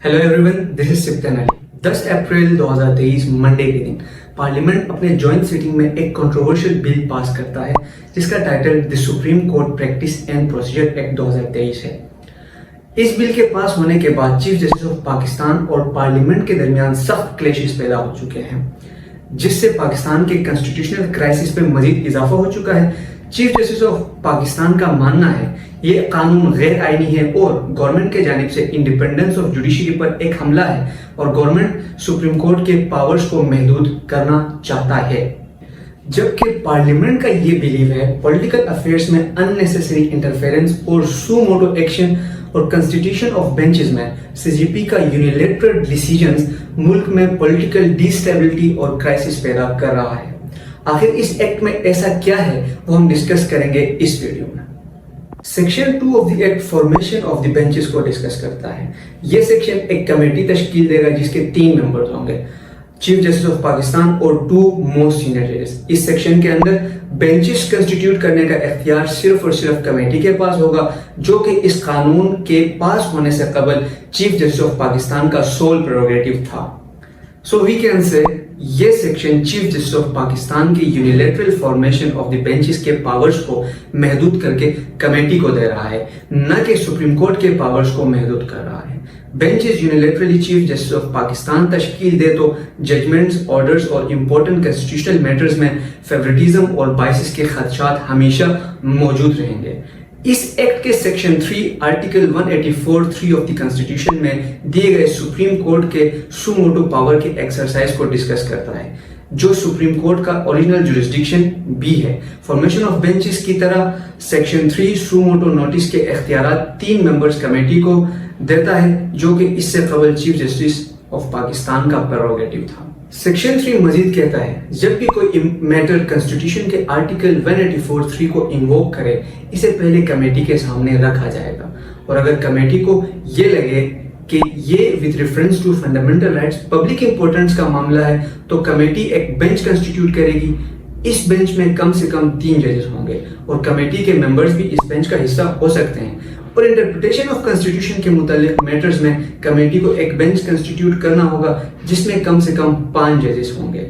Hello everyone, this is Sibtain Ali. 10 April 2023 Monday के दिन parliament अपने जॉइंट सीटिंग में एक कंट्रोवर्शियल बिल पास करता है जिसका title the supreme court practice and procedure act 2023 है। इस बिल के पास होने के बाद चीफ जस्टिस ऑफ पाकिस्तान और पार्लियामेंट के दरमियान सख्त क्लैशेस पैदा हो चुके हैं, जिससे पाकिस्तान के कॉन्स्टिट्यूशनल क्राइसिस पे मजीद इजाफा हो चुका है। चीफ जस्टिस ऑफ पाकिस्तान का मानना है ये कानून गैर आईनी है और गवर्नमेंट के जानिब से इंडिपेंडेंस ऑफ जुडिशरी पर एक हमला है और गवर्नमेंट सुप्रीम कोर्ट के पावर्स को महदूद करना चाहता है। जबकि पार्लियामेंट का ये बिलीव है पॉलिटिकल अफेयर्स में अननेसेसरी इंटरफेरेंस और सू मोटो एक्शन और कॉन्स्टिट्यूशन ऑफ बेंचेस में सीजीपी का यूनिलैटरल डिसीजंस मुल्क में पॉलिटिकल डिस्टेबिलिटी और क्राइसिस पैदा कर रहा है। आखिर इस एक्ट में ऐसा क्या है वो हम डिस्कस करेंगे इस वीडियो में। Section 2 of the act formation of the benches को डिस्कस करता है। यह सेक्शन एक कमेटी तश्कील देगा जिसके 3 मेंबर्स होंगे, चीफ जस्टिस ऑफ पाकिस्तान और 2 मोस्ट सीनियर जजेस। इस सेक्शन के अंदर बेंचेस कंस्टिट्यूट करने का इख्तियार सिर्फ और सिर्फ कमेटी के पास होगा, जो कि इस कानून के पास होने से कबल चीफ जस्टिस ऑफ पाकिस्तान का सोल प्रेरोगेटिव था। सो वी कैन से ये section chief justice of Pakistan की unilateral formation of the benches के पावर्स को महदूद करके कमेटी को दे रहा है, न कि सुप्रीम कोर्ट के पावर्स को महदूद कर रहा है। Benches unilaterally chief justice of Pakistan तश्कील दे तो जजमेंट्स, ऑर्डर्स और इंपॉर्टेंट कॉन्स्टिट्यूशनल मैटर्स में फेवरेटिज्म और बाइसेस के खदशात हमेशा मौजूद रहेंगे। इस एक्ट के section 3 article 184(3) of the constitution में दिए गए सुप्रीम कोर्ट के सू मोटो पावर के एक्सरसाइज को डिस्कस करता है, जो सुप्रीम कोर्ट का ओरिजिनल जुरिस्डिक्शन भी है। फॉर्मेशन ऑफ बेंचेस की तरह सेक्शन 3 सू मोटो नोटिस के इख्तियारात 3 मेंबर्स कमेटी को देता है, जो कि इससे कबल चीफ जस्टिस ऑफ पाकिस्तान का प्रेरोगेटिव था। सेक्शन 3 मजीद कहता है जब भी कोई मैटर कॉन्स्टिट्यूशन के आर्टिकल 184(3) को इन्वोक करे, इसे पहले कमेटी के सामने रखा जाएगा और अगर कमेटी को ये लगे कि ये with reference to fundamental rights public importance का मामला है तो कमेटी एक बेंच कंस्टिट्यूट करेगी। इस बेंच में कम से कम 3 जजेस होंगे और कमेटी के मेंबर्स भी इस बेंच का हिस्सा हो सकते हैं। और इंटरप्रिटेशन ऑफ कॉन्स्टिट्यूशन के मुतालिक मैटर्स में कमेटी को एक बेंच कंस्टिट्यूट करना होगा जिसमें कम से कम 5 जजेस होंगे।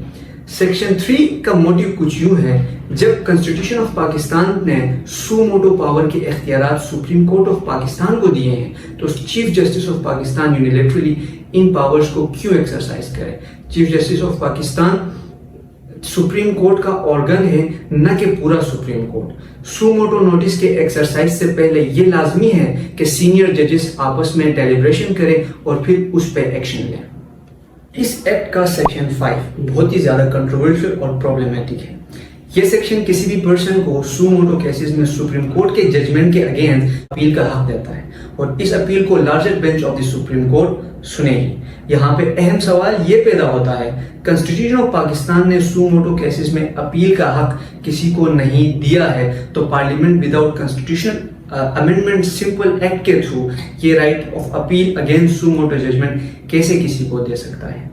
सेक्शन 3 का मोटिव कुछ यूं है, जब कॉन्स्टिट्यूशन ऑफ पाकिस्तान ने सू मोटो पावर के इख्तियारात सुप्रीम कोर्ट ऑफ पाकिस्तान को दिए हैं तो chief justice of Pakistan unilaterally in powers को क्यों एक्सरसाइज करे। Chief justice of Pakistan supreme court का ऑर्गन है, न कि पूरा सुप्रीम कोर्ट। सू मोटो नोटिस के एक्सरसाइज से पहले ये लाजमी है कि सीनियर जजेस आपस में डेलिब्रेशन करें और फिर उस पर एक्शन लें। इस एक्ट का सेक्शन 5 बहुत ही ज्यादा कंट्रोवर्शियल और प्रॉब्लमेटिक है। ये सेक्शन किसी भी पर्सन को सू मोटो केसेस में सुप्रीम कोर्ट के जजमेंट के अगेंस्ट अपील का हक देता है और इस अपील को larger bench of the supreme court सुनेगी। यहाँ पे अहम सवाल ये पैदा होता है, कॉन्स्टिट्यूशन ऑफ पाकिस्तान ने सू मोटो केसेस में अपील का हक किसी को नहीं दिया है तो parliament without constitutional amendment simple act के थ्रू ये right of appeal against suo motu judgment कैसे किसी को दे सकता है।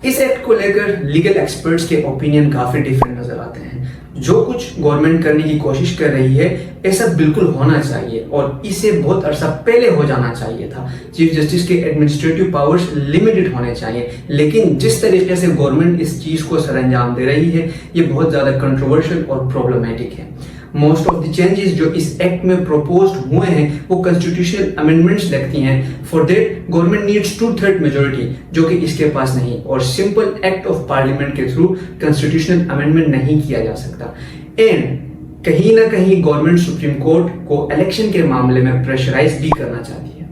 इस एक्ट को लेकर लीगल एक्सपर्ट्स के ओपिनियन काफी डिफरेंट नजर आते हैं। जो कुछ गवर्नमेंट करने की कोशिश कर रही है ऐसा बिल्कुल होना चाहिए और इसे बहुत अरसा पहले हो जाना चाहिए था। चीफ जस्टिस के एडमिनिस्ट्रेटिव पावर्स लिमिटेड होने चाहिए, लेकिन जिस तरीके से गवर्नमेंट इस चीज को सरअंजाम दे रही है ये बहुत ज्यादा कंट्रोवर्शियल और प्रॉब्लमेटिक है। मोस्ट ऑफ द चेंजेस जो इस एक्ट में प्रपोज्ड हुए हैं वो कॉन्स्टिट्यूशनल अमेंडमेंट्स लगती हैं। For that government needs 2/3 majority, जो कि इसके पास नहीं, और सिंपल एक्ट ऑफ पार्लियामेंट के थ्रू कॉन्स्टिट्यूशनल अमेंडमेंट नहीं किया जा सकता। एंड कहीं ना कहीं गवर्नमेंट सुप्रीम कोर्ट को इलेक्शन के मामले में प्रेशराइज भी करना चाहती है।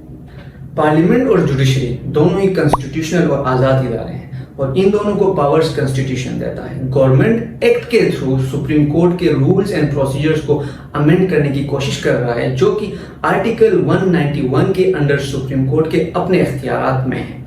पार्लियामेंट और जुडिशरी दोनों ही कॉन्स्टिट्यूशनल और आजाद इदारे हैं और इन दोनों को पावर्स कॉन्स्टिट्यूशन देता है। गवर्नमेंट एक्ट के थ्रू सुप्रीम कोर्ट के रूल्स एंड प्रोसीजर्स को अमेंड करने की कोशिश कर रहा है, जो कि आर्टिकल 191 के अंडर सुप्रीम कोर्ट के अपने इख्तियारात में है।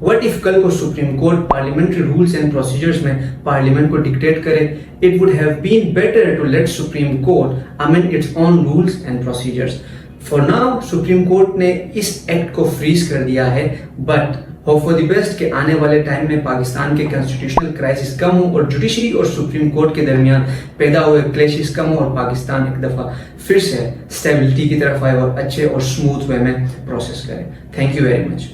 व्हाट इफ कल को Supreme Court parliamentary rules and procedures में पार्लियामेंट को डिक्टेट करे, it would have been better to let Supreme Court amend its own rules and procedures. For now Supreme Court ने इस एक्ट को फ्रीज कर दिया है, but hope for the best कि आने वाले टाइम में पाकिस्तान के कॉन्स्टिट्यूशनल क्राइसिस कम हो और जुडिशरी और सुप्रीम कोर्ट के दरमियान पैदा हुए क्लैशेस कम हो और पाकिस्तान एक दफा फिर से स्टेबिलिटी की तरफ आए और अच्छे और स्मूथ वे में प्रोसेस करे। Thank you very much.